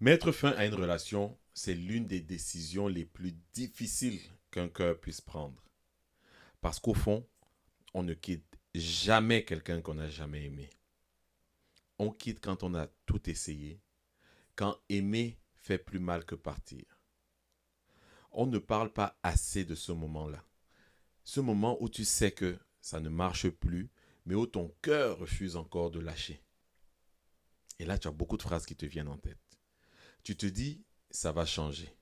Mettre fin à une relation, c'est l'une des décisions les plus difficiles qu'un cœur puisse prendre. Parce qu'au fond, on ne quitte jamais quelqu'un qu'on n'a jamais aimé. On quitte quand on a tout essayé, quand aimer fait plus mal que partir. On ne parle pas assez de ce moment-là. Ce moment où tu sais que ça ne marche plus, mais où ton cœur refuse encore de lâcher. Et là, tu as beaucoup de phrases qui te viennent en tête. Tu te dis, ça va changer.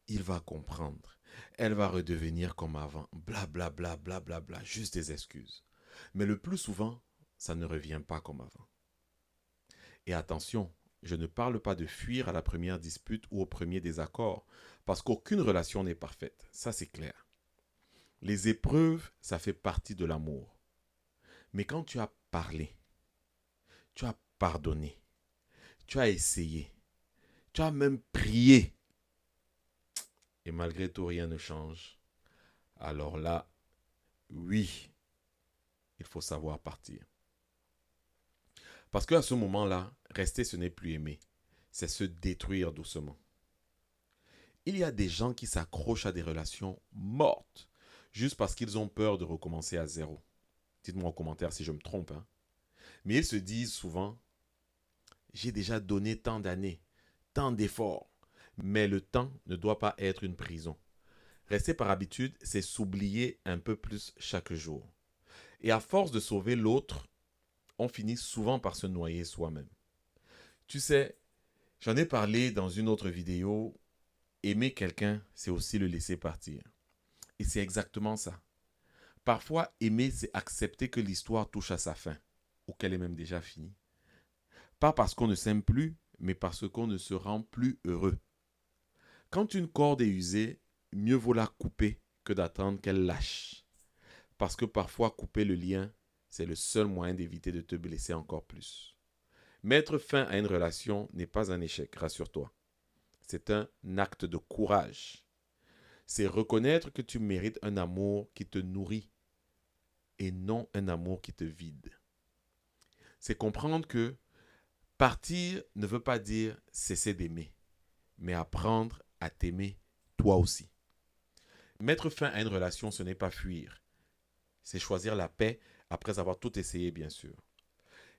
Il va comprendre. Elle va redevenir comme avant. Bla bla bla bla bla bla. Juste des excuses. Mais le plus souvent, ça ne revient pas comme avant. Et attention, je ne parle pas de fuir à la première dispute ou au premier désaccord, parce qu'aucune relation n'est parfaite. Ça, c'est clair. Les épreuves, ça fait partie de l'amour. Mais quand tu as parlé, tu as pardonné, tu as essayé, tu as même prié, et malgré tout rien ne change, alors là, oui, il faut savoir partir. Parce qu'à ce moment-là, rester, ce n'est plus aimer, c'est se détruire doucement. Il y a des gens qui s'accrochent à des relations mortes, juste parce qu'ils ont peur de recommencer à zéro. Dites-moi en commentaire si je me trompe, hein. Mais ils se disent souvent, j'ai déjà donné tant d'années, tant d'efforts, mais le temps ne doit pas être une prison. Rester par habitude, c'est s'oublier un peu plus chaque jour. Et à force de sauver l'autre, on finit souvent par se noyer soi-même. Tu sais, j'en ai parlé dans une autre vidéo, aimer quelqu'un, c'est aussi le laisser partir. Et c'est exactement ça. Parfois, aimer, c'est accepter que l'histoire touche à sa fin, ou qu'elle est même déjà finie. Pas parce qu'on ne s'aime plus, mais parce qu'on ne se rend plus heureux. Quand une corde est usée, mieux vaut la couper que d'attendre qu'elle lâche. Parce que parfois, couper le lien, c'est le seul moyen d'éviter de te blesser encore plus. Mettre fin à une relation n'est pas un échec, rassure-toi. C'est un acte de courage. C'est reconnaître que tu mérites un amour qui te nourrit et non un amour qui te vide. C'est comprendre que partir ne veut pas dire cesser d'aimer, mais apprendre à t'aimer toi aussi. Mettre fin à une relation, ce n'est pas fuir. C'est choisir la paix après avoir tout essayé, bien sûr.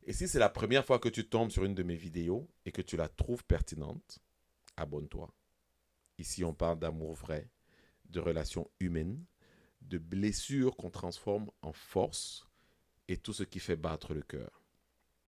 Et si c'est la première fois que tu tombes sur une de mes vidéos et que tu la trouves pertinente, abonne-toi. Ici, on parle d'amour vrai, de relations humaines, de blessures qu'on transforme en force et tout ce qui fait battre le cœur.